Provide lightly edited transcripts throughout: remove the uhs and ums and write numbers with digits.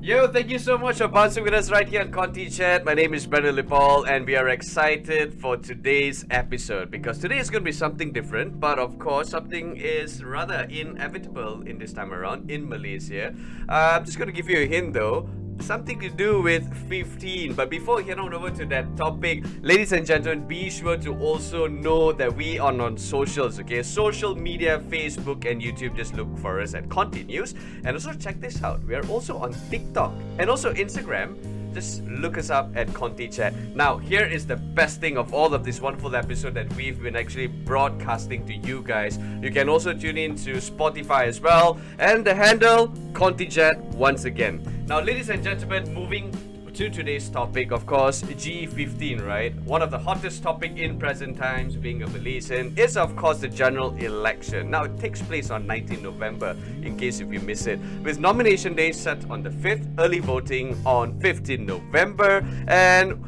Yo, thank you so much for bouncing with us right here on Conty Chat. My name is Brendan Lipal and we are excited for today's episode because today is going to be something different, but of course something is rather inevitable in this time around in Malaysia. I'm just going to give you a hint though. Something to do with 15. But before we head on over to that topic, ladies and gentlemen, be sure to also know that we are on socials, okay? Social media, Facebook and YouTube. Just look for us at ContyNews. And also check this out. We are also on TikTok and also Instagram. Just look us up at Conty Chat. Now, here is the best thing of all of this wonderful episode that we've been actually broadcasting to you guys. You can also tune in to Spotify as well. And the handle, Conty Chat once again. Now, ladies and gentlemen, moving to today's topic, of course, G15, right? One of the hottest topic in present times, being a Malaysian, is of course the general election. Now, it takes place on 19 November, in case if you miss it, with nomination day set on the 5th, early voting on 15 November, and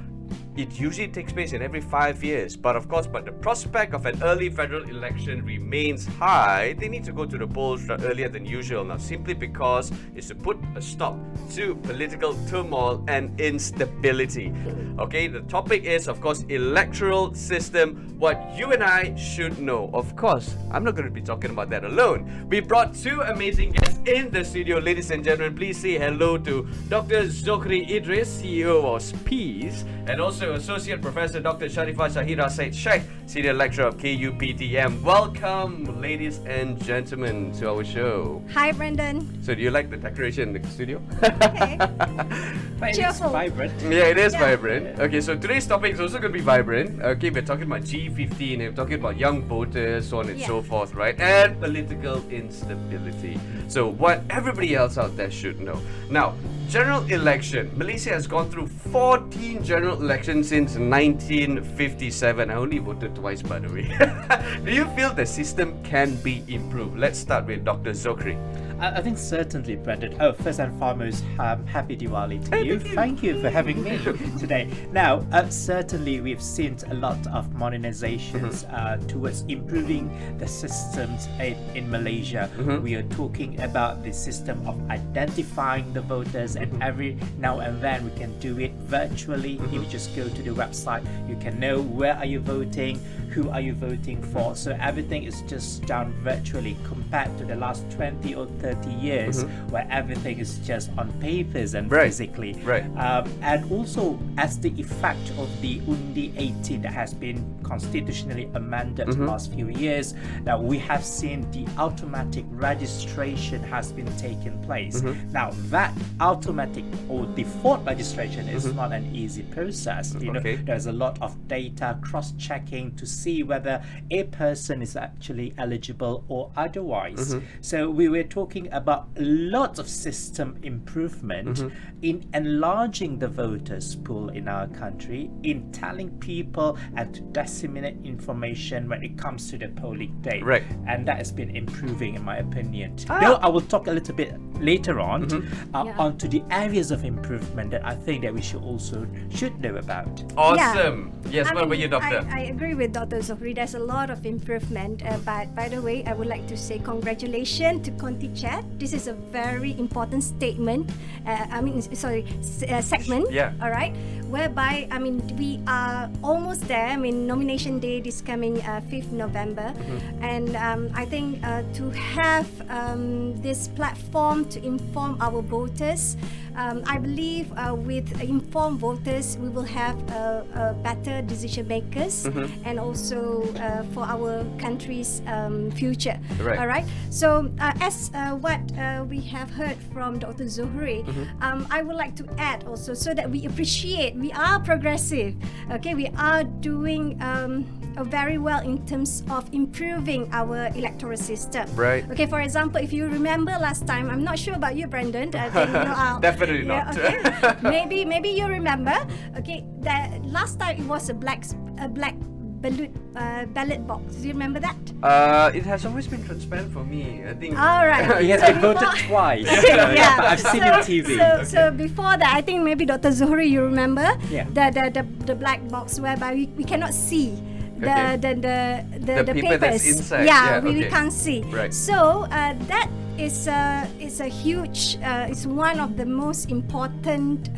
it usually takes place in every 5 years. But of course, the prospect of an early federal election remains high. They need to go to the polls earlier than usual now, simply because it's to put a stop to political turmoil and instability. Okay, the topic is, of course, electoral system, what you and I should know. Of course, I'm not going to be talking about that alone. We brought two amazing guests in the studio. Ladies and gentlemen, please say hello to Dr. Zokhri Idris, CEO of SPEES, and also Associate Professor Dr. Sharifah Shahira Said Sheikh, Senior Lecturer of KUPTM. Welcome, ladies and gentlemen, to our show. Hi, Brendan. So, do you like the decoration in the studio? Okay. It's vibrant. Yeah, it is vibrant. Okay, so today's topic is also going to be vibrant. Okay, we're talking about G15, and we're talking about young voters, so on and so forth, right? And political instability. So, what everybody else out there should know. Now, general election. Malaysia has gone through 14 general elections since 1957. I only voted twice, by the way. Do you feel the system can be improved? Let's start with Dr. Zokhri. I think certainly, Brendan. First and foremost, happy Diwali to you. Thank you for having me today. Now, certainly we've seen a lot of modernizations towards improving the systems in Malaysia. We are talking about the system of identifying the voters, and every now and then we can do it virtually. If you just go to the website, you can know where are you voting, who are you voting for. So everything is just done virtually compared to the last 20 or 30 years where everything is just on papers and physically. And also as the effect of the Undi 18 that has been constitutionally amended the last few years, now we have seen the automatic registration has been taking place. Now that automatic or default registration is not an easy process. You know, there's a lot of data cross-checking to see whether a person is actually eligible or otherwise. So we were talking about lots of system improvement in enlarging the voters pool in our country, in telling people and to disseminate information when it comes to the polling day. And that has been improving in my opinion. Though I will talk a little bit later on onto the areas of improvement that I think that we should know about. Awesome. Yes, what about you, Doctor? I agree with Dr. Zokhri. There's a lot of improvement. But by the way, I would like to say congratulations to Conty Chat. This is a very important statement. Segment. All right. Whereby, we are almost there. Nomination day is coming 5th November. And I think to have this platform to inform our voters, I believe with informed voters, we will have better decision makers and also for our country's future. All right. So as what we have heard from Dr. Zokhri, I would like to add also so that we appreciate we are progressive. Okay, we are doing very well in terms of improving our electoral system. Okay, for example, if you remember last time, I'm not sure about you, Brendan. I think, Definitely not. Okay. maybe you remember. Okay, that last time it was a black ballot box. Do you remember that? It has always been transparent for me. I think. All right. Yes, I voted twice. I've seen it on TV. So before that, I think maybe Dr. Zokhri, you remember the black box whereby we cannot see The paper papers. that's inside. Yeah, Yeah, we okay. can't see. Right. So that is a huge. It's one of the most important.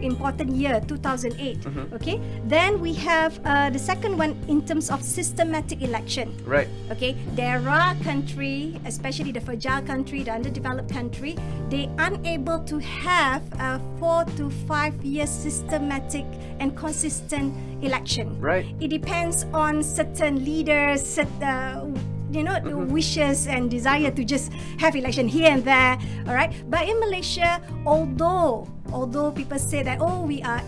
Important year 2008. Okay, then we have the second one in terms of systematic election. Right. Okay, there are country, especially the fragile country, the underdeveloped country, they unable to have a 4 to 5 year systematic and consistent election. Right. It depends on certain leaders, the wishes and desire to just have election here and there. All right, but in Malaysia, although people say that we are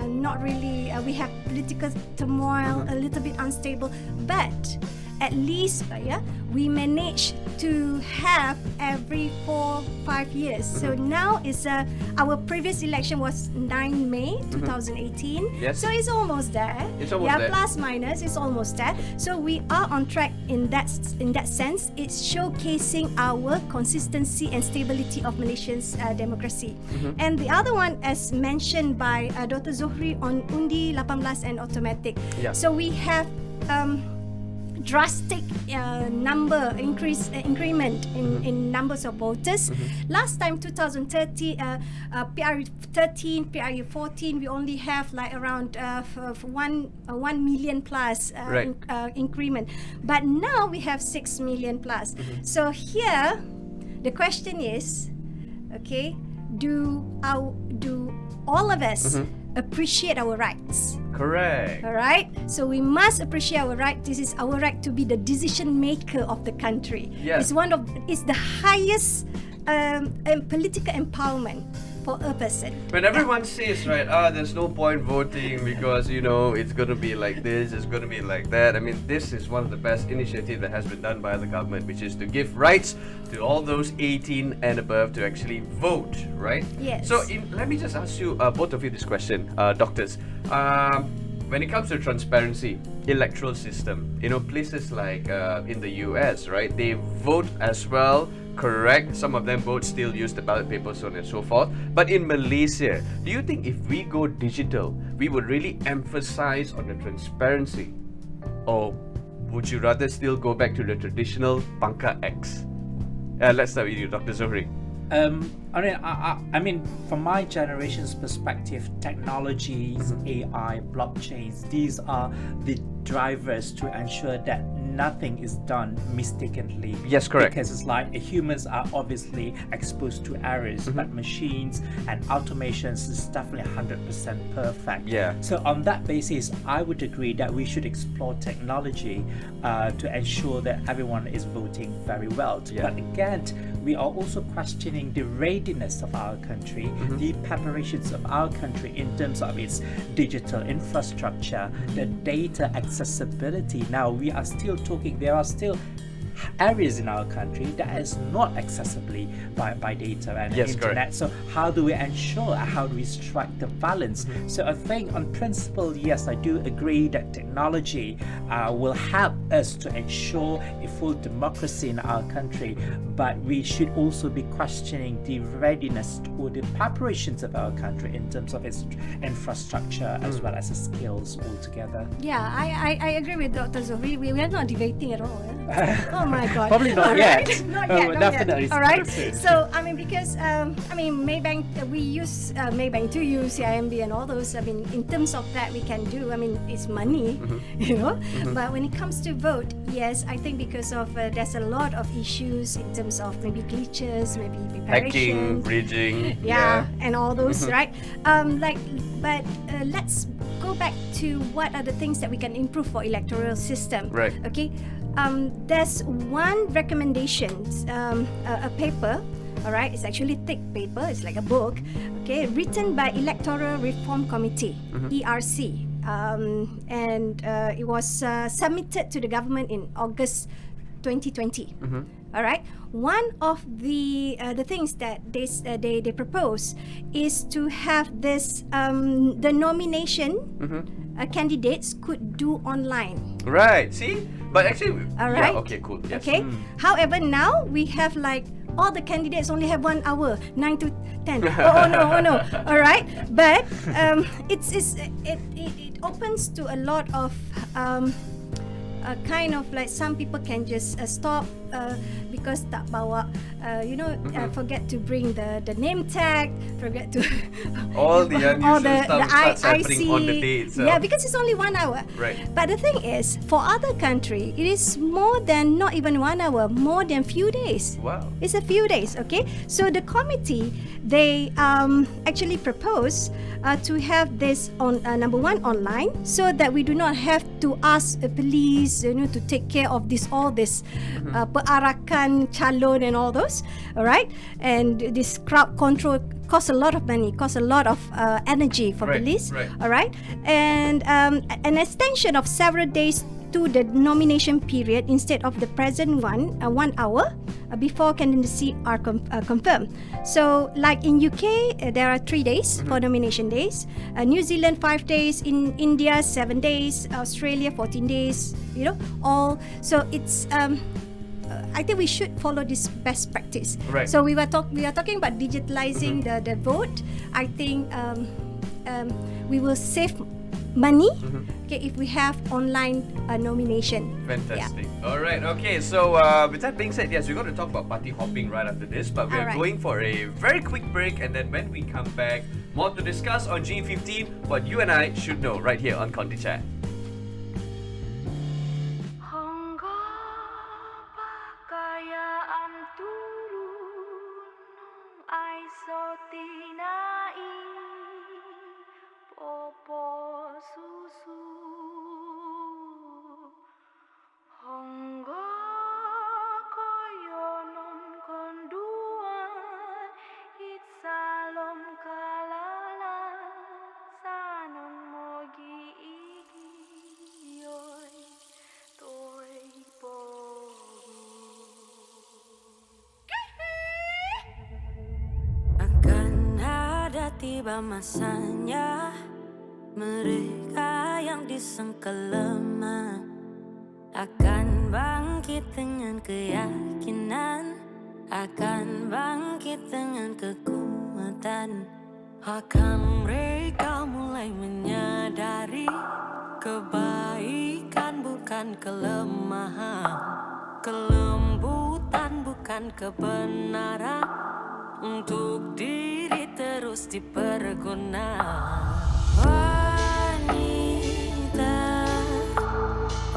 not really we have political turmoil, a little bit unstable, but at least we manage to have every 4-5 years. So now is our previous election was 9 May 2018. Yes. So it's almost there. It's almost there. Plus minus, it's almost there. So we are on track in that sense. It's showcasing our consistency and stability of Malaysia's democracy. And the other one, as mentioned by Dr. Zohri, on Undi 18 and automatic. Yeah. So we have drastic increment in numbers of voters. Last time 2030, PRU 13, PRU 14, we only have like around 1 million plus Right. increment. But now we have 6 million plus. So here, the question is, okay, do all of us appreciate our rights? Correct. All right, so we must appreciate our right. This is our right to be the decision maker of the country. Yeah. It's the highest political empowerment for a person. When everyone says, right, there's no point voting because, it's going to be like this, it's going to be like that. I mean, this is one of the best initiatives that has been done by the government, which is to give rights to all those 18 and above to actually vote, right? Yes. So let me just ask you, both of you, this question, doctors. When it comes to transparency, electoral system, places like in the US, right, they vote as well. Correct. Some of them vote still use the ballot paper, so on and so forth. But in Malaysia, do you think if we go digital, we would really emphasize on the transparency? Or would you rather still go back to the traditional Pangkat X? Let's start with you, Dr. Zohri. I mean, from my generation's perspective, technologies, AI, blockchains, these are the drivers to ensure that nothing is done mistakenly. Yes, correct. Because it's like humans are obviously exposed to errors, but machines and automations is definitely 100% perfect. Yeah. So on that basis, I would agree that we should explore technology to ensure that everyone is voting very well. Yeah. But again, we are also questioning the readiness of our country, the preparations of our country in terms of its digital infrastructure, the data accessibility. Now we are still talking, there are still areas in our country that is not accessibly by data and Yes, internet. correct. So how do we ensure, how do we strike the balance? So I think on principle, yes, I do agree that technology will help us to ensure a full democracy in our country, but we should also be questioning the readiness or the preparations of our country in terms of its infrastructure as well as the skills altogether. Yeah, I agree with Dr. Zohri. We are not debating at all. Oh my God. Probably not All yet. right. Not Oh, yet. Not definitely yet. All right. soon. So because Maybank, we use Maybank to use CIMB and all those. In terms of that, we can do. It's money, But when it comes to vote, yes, I think because of there's a lot of issues in terms of maybe glitches, maybe Hacking, preparation. bridging. And all those, right? But let's go back to what are the things that we can improve for electoral system. Right. Okay. There's one recommendation, a paper. All right, it's actually thick paper. It's like a book. Okay, written by Electoral Reform Committee, ERC, and it was submitted to the government in August 2020. All right. One of the things that they propose is to have this the nomination candidates could do online. Right. See? But actually, All right. Yeah, okay, cool. Yes. Okay. However, now we have like all the candidates only have 1 hour, 9 to 10. Oh no. All right. But it opens to a lot of kind of like some people can just stop because tak bawa forget to bring the name tag, forget to all the unusual stuff starts happening IC. on the day itself. Yeah, because it's only 1 hour. Right. But the thing is, for other country, it is more than not even 1 hour, more than few days. Wow. It's a few days, okay? So the committee, they actually propose to have this on number one online, so that we do not have to ask the police, to take care of all this perarakan calon and all those, all right? And this crowd control costs a lot of money, costs a lot of energy for police, all right? And an extension of several days to the nomination period instead of the present 1 hour before candidacy are confirmed. So like in UK, there are 3 days for nomination days, New Zealand 5 days, in India 7 days, Australia 14 days, all. So it's I think we should follow this best practice. Right. So we are talking about digitalizing the vote. I think we will save money, okay, if we have online nomination. Fantastic. All right. Okay. So with that being said, yes, we're going to talk about party hopping right after this, but we're Alright. going for a very quick break, and then when we come back, more to discuss on G15, what you and I should know right here on Conty Chat. Hangga pakaian turun ai sotinai popo susu Hangga kaya non konduan it salom kalala sanon mogi igiyoy toy Akan ada tiba masanya mereka yang disangka lemah akan bangkit dengan keyakinan, akan bangkit dengan kekuatan. Akan mereka mulai menyadari kebaikan bukan kelemahan, kelembutan bukan kebenaran, untuk diri terus dipergunakan. Wanita,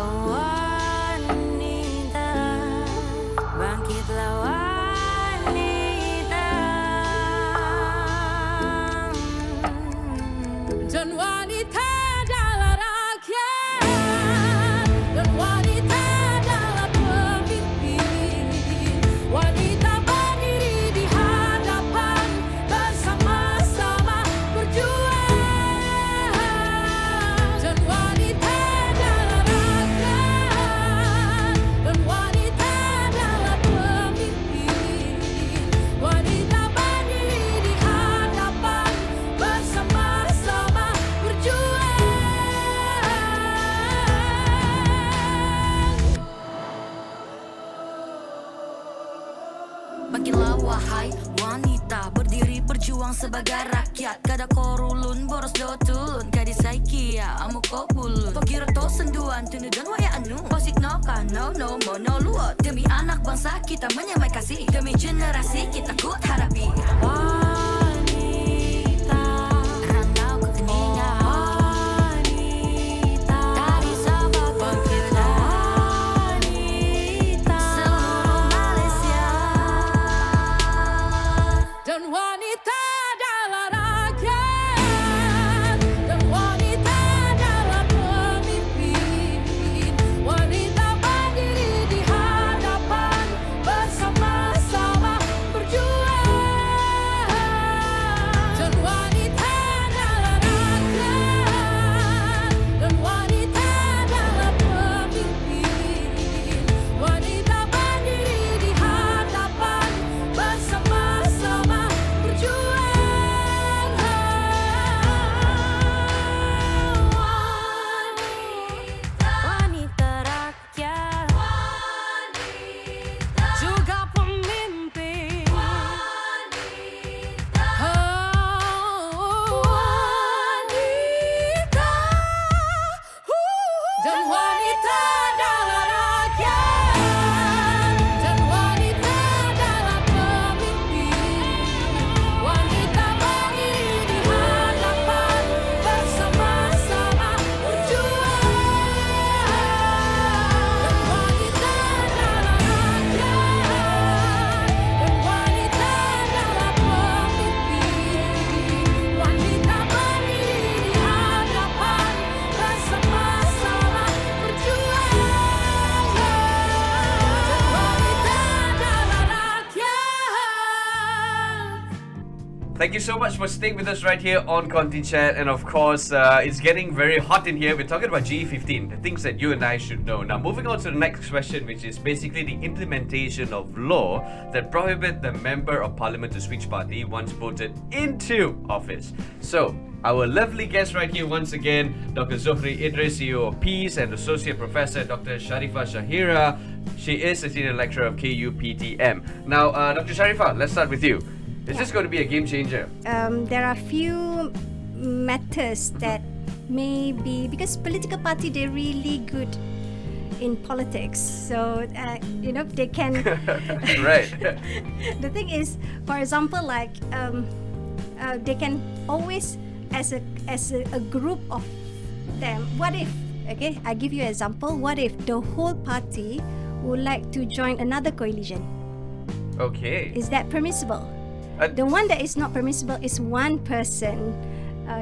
oh wanita, bangkitlah wanita. Dan wanita adalah rakyat, dan wanita adalah pemimpin. Wanita berdiri di hadapan, bersama-sama berjuang. Dan wanita adalah rakyat, dan wanita adalah pemimpin. Wanita berdiri di hadapan, bersama-sama berjuang. Bangkitlah wahai wanita, berdiri berjuang sebagai rakyat. Kada korulun boros do tulun, kadi saikia amu ko bulun. Pokira to senduan tunudan waya anu, posik no kano no mono luot. Demi anak bangsa kita menyamai kasih, demi generasi kita kuat hadapi. Wanita, rantau kekeningan. Wanita, dari Sabah bangkitlah wanita, seluruh Malaysia. Dan wanita adalah rakyat, dan wanita adalah pemimpin. Wanita berdiri di hadapan, bersama-sama berjuang. Thank you so much for staying with us right here on Conty Chat. And of course, it's getting very hot in here. We're talking about GE15, the things that you and I should know. Now, moving on to the next question, which is basically the implementation of law that prohibit the member of parliament to switch party once voted into office. So, our lovely guest right here once again, Dr. Zohri Idris, CEO of Peace, and Associate Professor Dr. Sharifah Shahira. She is a senior lecturer of KUPTM. Now, Dr. Sharifah, let's start with you. Is this going to be a game changer? There are few matters that may be, because political party, they're really good in politics, so they can. Right. The thing is, for example, like they can always, as a group of them. What if? Okay, I give you an example. What if the whole party would like to join another coalition? Okay. Is that permissible? The one that is not permissible is one person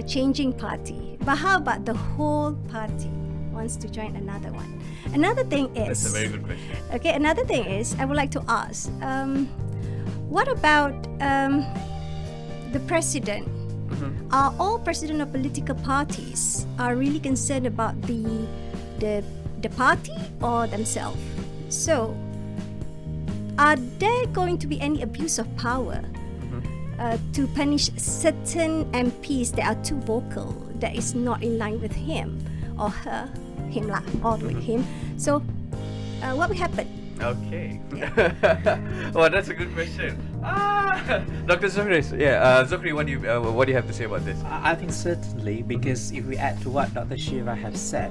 changing party. But how about the whole party wants to join another one? Another thing is... That's a very good question. Okay, another thing is, I would like to ask, what about the president? Are all president of political parties are really concerned about the party or themselves? So, are there going to be any abuse of power to punish certain MPs that are too vocal, that is not in line with him or her, him lah, or with him? So, what will happen? Okay. Well, that's a good question. Dr. Zohri, Zohri, what do you have to say about this? I think certainly, because if we add to what Dr. Shira has said,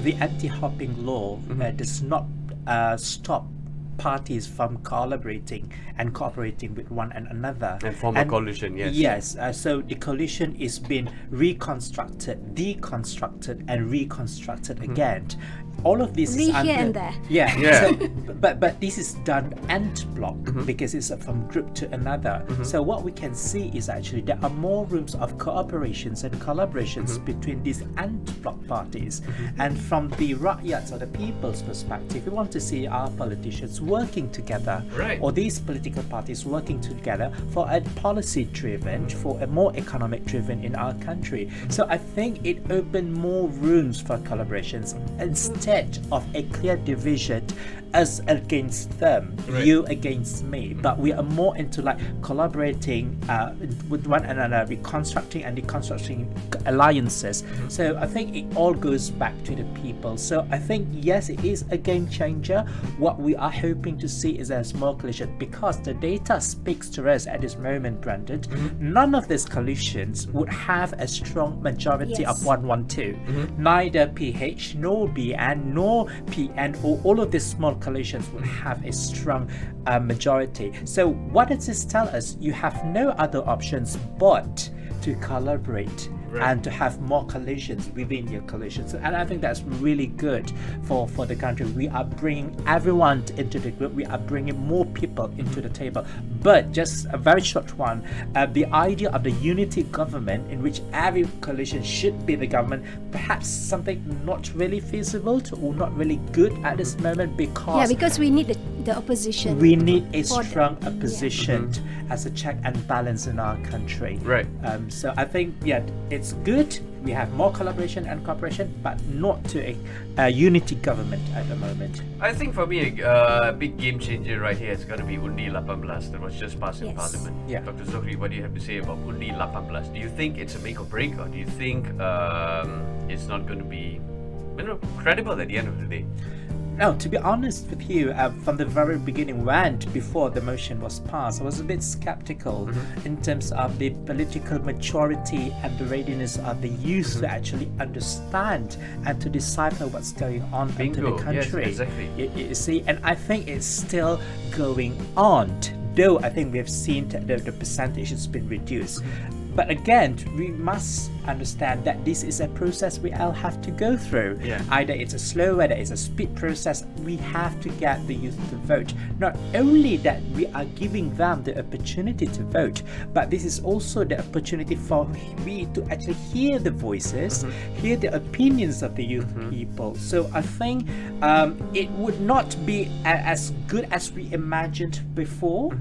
the anti-hopping law does not stop parties from collaborating and cooperating with one another And form a coalition, yes. Yes, so the coalition is being reconstructed, deconstructed, and reconstructed again. All of this is Here and there. Yeah. Yeah. So, but this is done en bloc because it's from group to another. So what we can see is actually there are more rooms of cooperations and collaborations between these en bloc parties. And from the rakyats or the people's perspective, we want to see our politicians working together, Right. or these political parties working together for a policy driven, for a more economic driven in our country. So I think it opened more rooms for collaborations instead of a clear division, us against them, Right. you against me, but we are more into like collaborating with one another, reconstructing and deconstructing alliances. So I think it all goes back to the people. So I think yes, it is a game changer. What we are hoping to see is a small coalition, because the data speaks to us at this moment, Brandon. None of these coalitions would have a strong majority Yes. of 112. Neither PH nor BN nor PN or all of these small coalitions will have a strong majority. So what does this tell us? You have no other options but to collaborate. Right. And to have more coalitions within your coalitions. And I think that's really good for the country. We are bringing everyone into the group. We are bringing more people into the table. But just a very short one, the idea of the unity government in which every coalition should be the government, perhaps something not really feasible or not really good at this moment, Because we need the opposition. we need a for the- strong opposition as a check and balance in our country. Right. So I think, it's good. We have more collaboration and cooperation, but not to a unity government at the moment. I think for me, a big game changer right here is going to be Undi 18 that was just passed in Yes. Parliament. Yeah. Dr. Zohri, what do you have to say about Undi 18? Do you think it's a make or break, or do you think it's not going to be credible at the end of the day? No, to be honest with you, from the very beginning, before the motion was passed, I was a bit skeptical in terms of the political maturity and the readiness of the youth to actually understand and to decipher what's going on into the Bingo. country. Yes, exactly. You see, and I think it's still going on. Though I think we have seen the percentage has been reduced. But again, we must understand that this is a process we all have to go through. Yeah. Either it's a slow, whether it's a speed process, we have to get the youth to vote. Not only that we are giving them the opportunity to vote, but this is also the opportunity for we to actually hear the voices, hear the opinions of the youth people. So I think it would not be as good as we imagined before,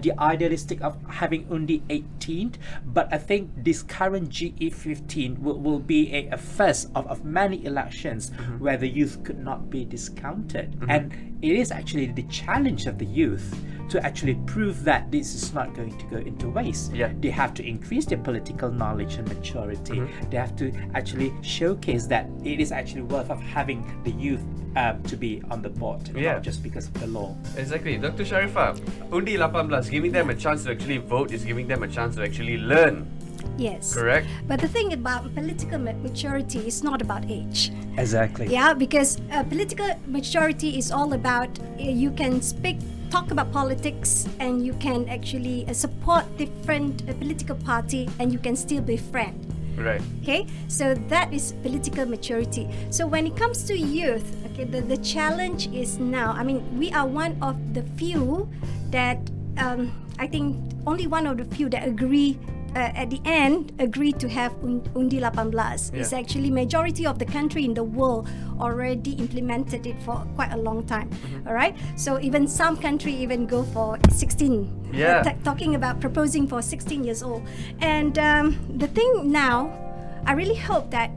the idealistic of having only 18, but I think this current GE15 will be a first of many elections where the youth could not be discounted. And it is actually the challenge of the youth to actually prove that this is not going to go into waste. Yeah. They have to increase their political knowledge and maturity. They have to actually showcase that it is actually worth of having the youth to be on the board, Yeah. not just because of the law. Exactly. Dr. Sharifah, Undi 18, giving them a chance to actually vote is giving them a chance to actually learn. Yes. Correct? But the thing about political maturity is not about age. Exactly. Yeah, because political maturity is all about you can talk about politics, and you can actually support different political party, and you can still be friend. Right. Okay, so that is political maturity. So when it comes to youth, okay, the challenge is now, I mean, we are one of the few that I think only one of the few that agree at the end agree to have Undi 18. It's Yeah. actually majority of the country in the world already implemented it for quite a long time. All right, so even some country even go for 16. Yeah. Talking about proposing for 16 years old. And the thing now, I really hope that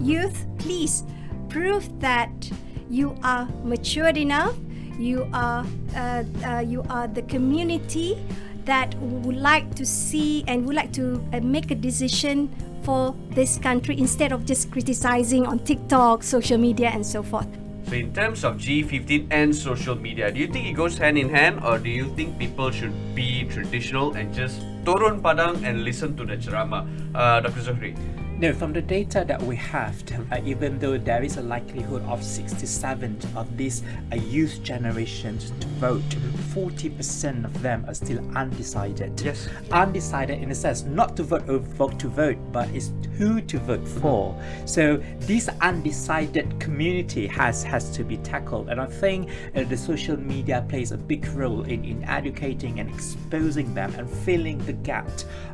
youth, please prove that you are matured enough. You are the community that would like to see and would like to make a decision for this country instead of just criticizing on TikTok, social media, and so forth. So in terms of G15 and social media, do you think it goes hand in hand, or do you think people should be traditional and just turun padang and listen to the ceramah? Dr. Zuhri? No, from the data that we have, even though there is a likelihood of 67 of these youth generations to vote, 40% of them are still undecided. Yes. Undecided in a sense, not to vote or vote to vote, but is who to vote for. So this undecided community has to be tackled, and I think the social media plays a big role in educating and exposing them and filling the gap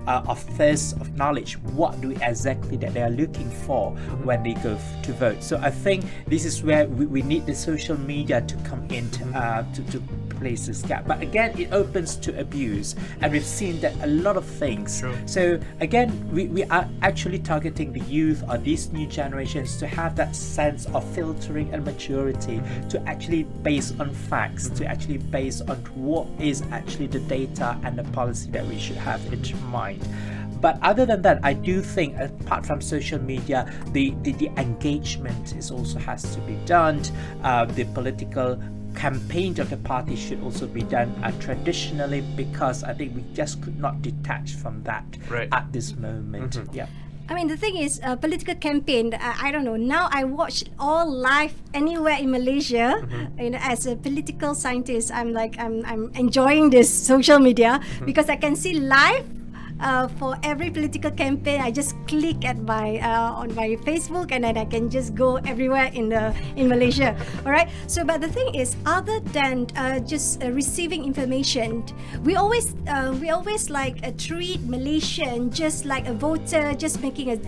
of thirst of knowledge. What do exactly that they are looking for when they go to vote? So I think this is where we need the social media to come in to place this gap. But again, it opens to abuse, and we've seen that a lot of things. True. So again, we are actually targeting the youth or these new generations to have that sense of filtering and maturity, to actually base on facts, to actually base on what is actually the data and the policy that we should have in mind. But other than that, I do think apart from social media, the engagement also has to be done. The political campaign of the party should also be done traditionally, because I think we just could not detach from that Right. at this moment. Yeah. I mean, the thing is, political campaign. I don't know. Now I watch all live anywhere in Malaysia. You know, as a political scientist, I'm enjoying this social media because I can see live. For every political campaign, I just click at my on my Facebook, and then I can just go everywhere in Malaysia. All right. So, but the thing is, other than just receiving information, we always treat Malaysian just like a voter, just making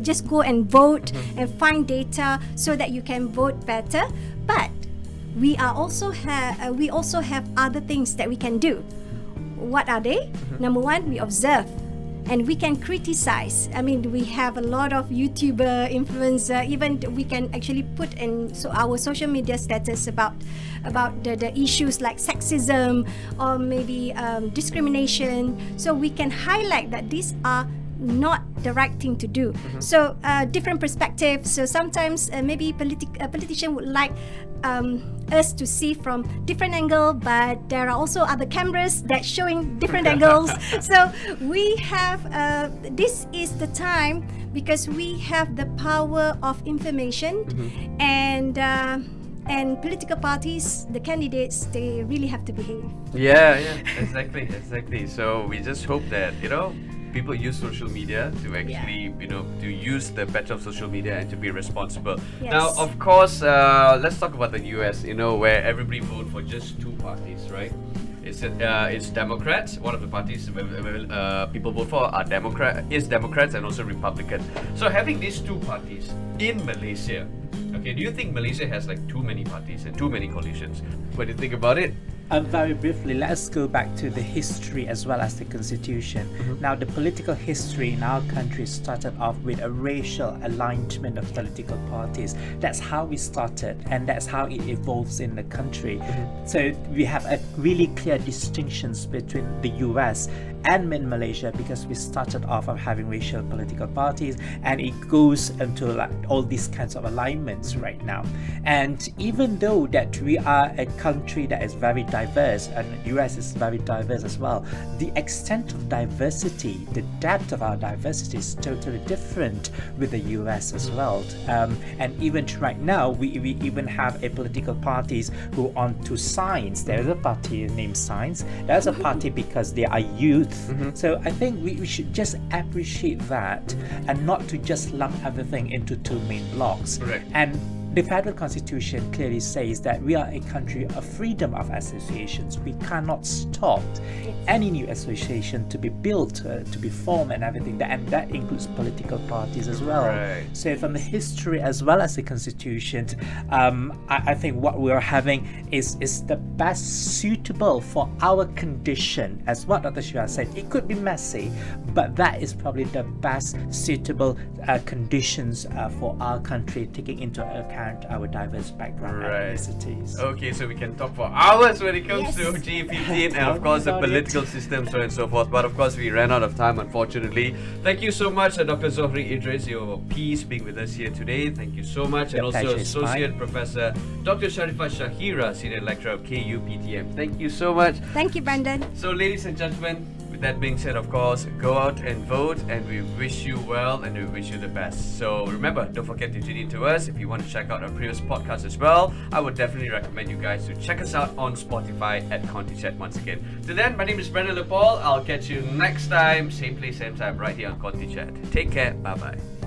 just go and vote and find data so that you can vote better. But we also have other things that we can do. What are they? Number one, we observe, and we can criticize. I mean, we have a lot of YouTuber, influencer, even we can actually put in our social media status about the issues like sexism or maybe discrimination. So we can highlight that these are not the right thing to do. So different perspectives. So sometimes maybe a politician would like us to see from different angle, but there are also other cameras that showing different angles. So we have this is the time, because we have the power of information, and political parties, the candidates, they really have to behave. Yeah, exactly. So we just hope that, people use social media to actually, to use the better of social media and to be responsible. Yes. Now, of course, let's talk about the US, where everybody vote for just two parties, right? It's Democrats. One of the parties people vote for are Democrats and also Republican. So having these two parties in Malaysia, okay, do you think Malaysia has like too many parties and too many coalitions? What do you think about it? Very briefly, let's go back to the history as well as the constitution. Now, the political history in our country started off with a racial alignment of political parties. That's how we started, and that's how it evolves in the country. So we have a really clear distinctions between the US and in Malaysia, because we started off of having racial political parties, and it goes into like all these kinds of alignments right now. And even though that we are a country that is very diverse, and the US is very diverse as well, the extent of diversity, the depth of our diversity is totally different with the US as well. And even right now, we even have a political parties who on to science. There's a party named Science. There's a party because they are youth. So I think we should just appreciate that, and not to just lump everything into two main blocks. Correct. And the federal constitution clearly says that we are a country of freedom of associations. We cannot stop any new association to be built, to be formed and everything, and that includes political parties as well. Right. So from the history as well as the constitution, I think what we're having is the best suitable for our condition. As what Dr. Shua said, it could be messy, but that is probably the best suitable conditions for our country, taking into account our diverse background and ethnicities. Okay, so we can talk for hours when it comes Yes. to G15 and of course the political system, so on and so forth. But of course we ran out of time, unfortunately. Thank you so much, Dr. Zohri Idris, your peace, being with us here today. Thank you so much. The And also pleasure is Associate mine. Professor Dr. Sharifah Shahira, Senior Lecturer of KUPTM. Thank you so much. Thank you, Brandon. So, ladies and gentlemen, with that being said, of course, go out and vote, and we wish you well and we wish you the best. So remember, don't forget to tune in to us. If you want to check out our previous podcast as well, I would definitely recommend you guys to check us out on Spotify at Conty Chat once again. Till then, my name is Brandon Lepol. I'll catch you next time, same place, same time, right here on Conty Chat. Take care. Bye-bye.